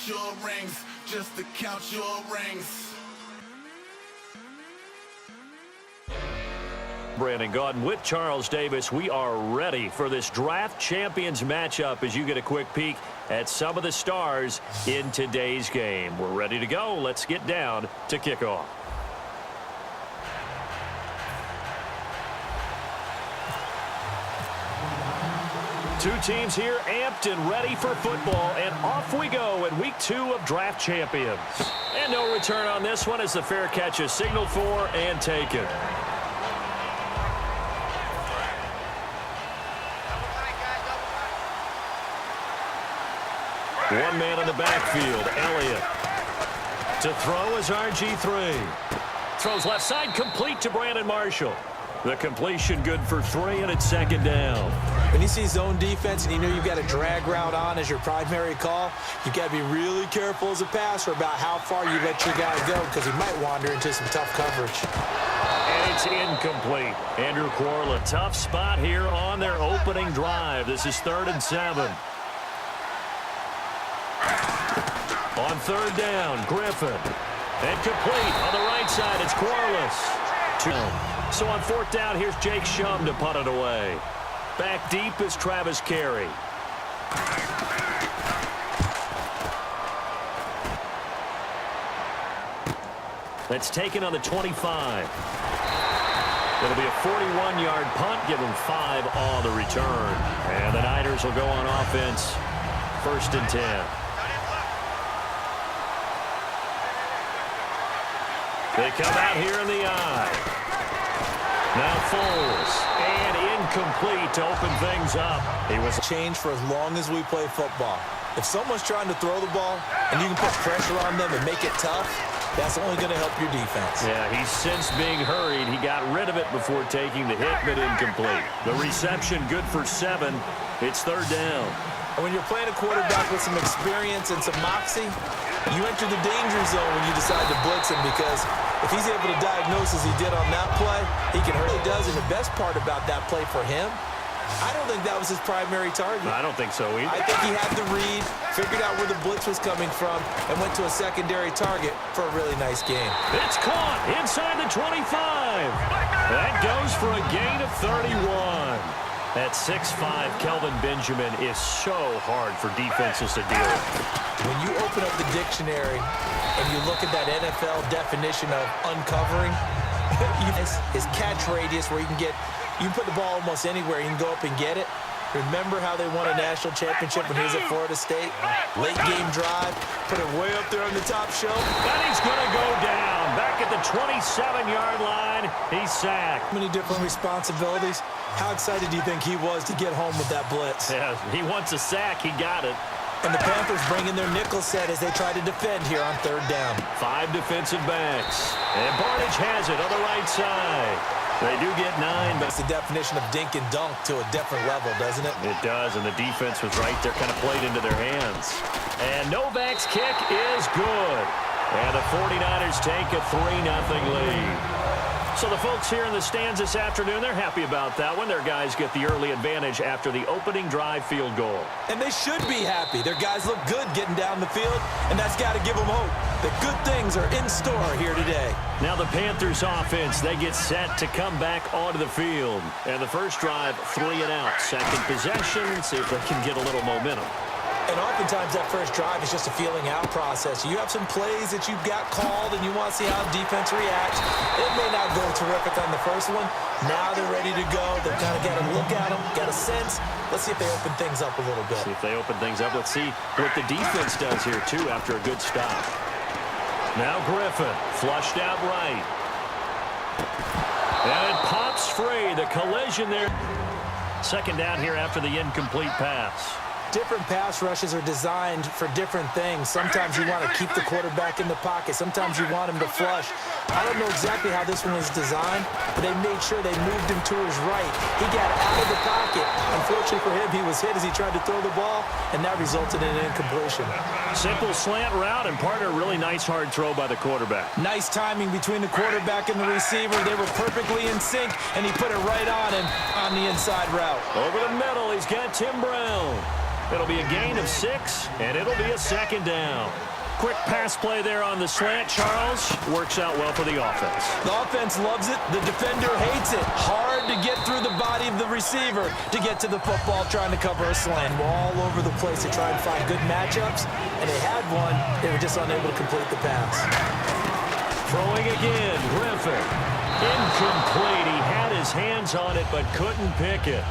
count your rings, just to count your rings. Brandon Gaudin with Charles Davis. We are ready for this draft champions matchup as you get a quick peek at some of the stars in today's game. We're ready to go. Let's get down to kickoff. Two teams here amped and ready for football, and off we go in week 2 of draft champions. And no return on this one as the fair catch is signaled for and taken. One man in the backfield, Elliott. To throw is RG3. Throws left side, complete to Brandon Marshall. The completion good for 3, and it's second down. When you see zone defense and you know you've got a drag route on as your primary call, you've got to be really careful as a passer about how far you let your guy go because he might wander into some tough coverage. And it's incomplete. Andrew Quarla, tough spot here on their opening drive. This is 3rd and 7. On 3rd down, Griffin. And complete on the right side, it's Quarles. So on 4th down, here's Jake Shum to punt it away. Back deep is Travis Carey. That's taken on the 25. It'll be a 41-yard punt, give them 5 on the return. And the Niners will go on offense, 1st and 10. They come out here in the eye. Now Foles, and incomplete to open things up. He was changed for as long as we play football. If someone's trying to throw the ball and you can put pressure on them and make it tough, that's only going to help your defense. Yeah, he's since being hurried. He got rid of it before taking the hit, but incomplete. The reception good for 7. It's 3rd down. And when you're playing a quarterback with some experience and some moxie, you enter the danger zone when you decide to blitz him because if he's able to diagnose as he did on that play, he can hurt. He does, and the best part about that play for him, I don't think that was his primary target. I don't think so either. I think he had the read, figured out where the blitz was coming from, and went to a secondary target for a really nice game. It's caught inside the 25. That goes for a gain of 31. At 6'5", Kelvin Benjamin is so hard for defenses to deal with. When you open up the dictionary and you look at that NFL definition of uncovering, his catch radius where you can put the ball almost anywhere. You can go up and get it. Remember how they won a national championship when he was at Florida State? Late game drive, put it way up there on the top shelf. And he's going to go down. Back at the 27-yard line, he's sacked. Many different responsibilities. How excited do you think he was to get home with that blitz? Yeah, he wants a sack. He got it. And the Panthers bring in their nickel set as they try to defend here on 3rd down. 5 defensive backs. And Barnage has it on the right side. They do get 9. But that's the definition of dink and dunk to a different level, doesn't it? It does, and the defense was right there, kind of played into their hands. And Novak's kick is good. And the 49ers take a 3-0 lead. So the folks here in the stands this afternoon, they're happy about that one. Their guys get the early advantage after the opening drive field goal. And they should be happy. Their guys look good getting down the field, and that's got to give them hope that good things are in store here today. Now the Panthers offense, they get set to come back onto the field. And the first drive, 3 and out. Second possession, see if they can get a little momentum. And oftentimes that first drive is just a feeling out process. You have some plays that you've got called and you want to see how defense reacts. It may not go terrific on the first one. Now they're ready to go. They've kind of got to look at them, got a sense. Let's see if they open things up a little bit. See if they open things up. Let's see what the defense does here, too, after a good stop. Now Griffin, flushed out right. And it pops free. The collision there. Second down here after the incomplete pass. Different pass rushes are designed for different things. Sometimes you want to keep the quarterback in the pocket. Sometimes you want him to flush. I don't know exactly how this one was designed, but they made sure they moved him to his right. He got out of the pocket. Unfortunately for him, he was hit as he tried to throw the ball, and that resulted in an incompletion. Simple slant route, and part of a really nice hard throw by the quarterback. Nice timing between the quarterback and the receiver. They were perfectly in sync, and he put it right on him on the inside route. Over the middle, he's got Tim Brown. It'll be a gain of 6, and it'll be a second down. Quick pass play there on the slant, Charles. Works out well for the offense. The offense loves it. The defender hates it. Hard to get through the body of the receiver to get to the football trying to cover a slant. All over the place to try and find good matchups, and they had one. They were just unable to complete the pass. Throwing again, Griffin. Incomplete. He had his hands on it but couldn't pick it.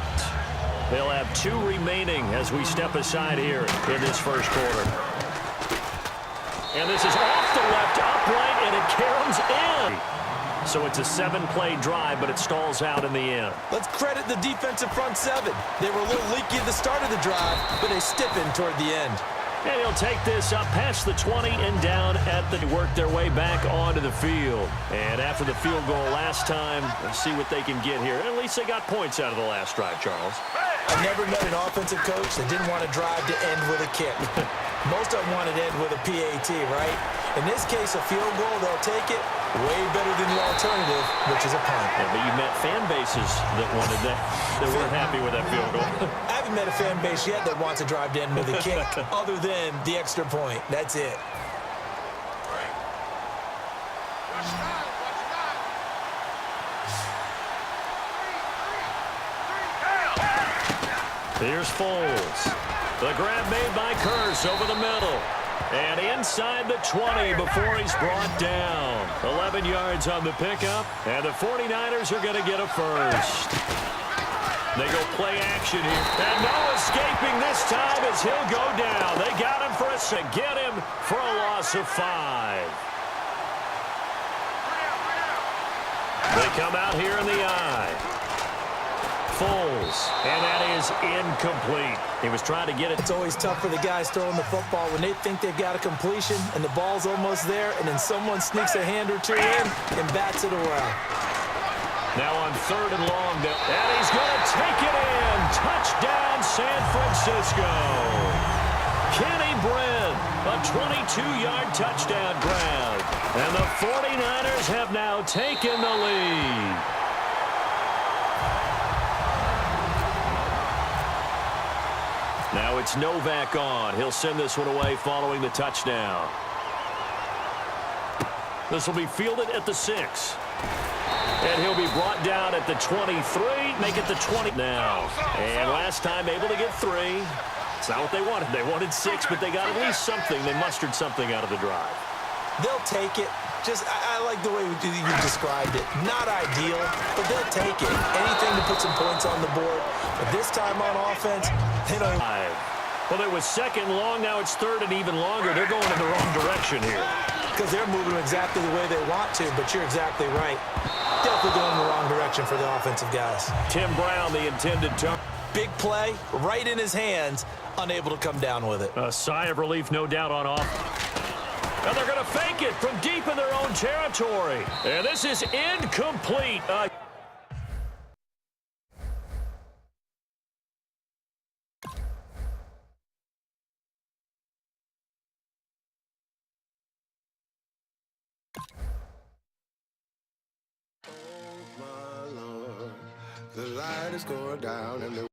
They'll have 2 remaining as we step aside here in this first quarter. And this is off the left upright, and it caroms in. So it's a 7-play drive, but it stalls out in the end. Let's credit the defensive front 7. They were a little leaky at the start of the drive, but they stiffened toward the end. And he'll take this up past the 20 and down at the work their way back onto the field. And after the field goal last time, let's see what they can get here. At least they got points out of the last drive, Charles. I've never met an offensive coach that didn't want to drive to end with a kick. Most of them wanted to end with a PAT, right? In this case, a field goal, they'll take it way better than the alternative, which is a punt. Yeah, but you met fan bases that wanted that, that weren't happy with that field goal. I haven't met a fan base yet that wants to drive to end with a kick other than the extra point. That's it. Here's Foles. The grab made by Curse over the middle. And inside the 20 before he's brought down. 11 yards on the pickup. And the 49ers are going to get a first. They go play action here. And no escaping this time as he'll go down. They got him for a get him for a loss of 5. They come out here in the eye. Foles, and that is incomplete. He was trying to get it. It's always tough for the guys throwing the football when they think they've got a completion and the ball's almost there, and then someone sneaks a hand or two in and bats it away. Now on 3rd and long, and he's going to take it in. Touchdown, San Francisco. Kenny Brent, a 22-yard touchdown grab. And the 49ers have now taken the lead. Now it's Novak on. He'll send this one away following the touchdown. This will be fielded at the 6. And he'll be brought down at the 23. Make it the 20 now. And last time able to get 3. It's not what they wanted. They wanted 6, but they got at least something. They mustered something out of the drive. They'll take it. I like the way you described it. Not ideal, but they'll take it. Anything to put some points on the board. But this time on offense, they don't. Well, it was 2nd long. Now it's 3rd and even longer. They're going in the wrong direction here. Because they're moving exactly the way they want to, but you're exactly right. Definitely going in the wrong direction for the offensive guys. Tim Brown, the intended target. Big play, right in his hands, unable to come down with it. A sigh of relief, no doubt, on off. And they're going to fake it from deep in their own territory. And this is incomplete. Oh, my Lord, the light is going down and the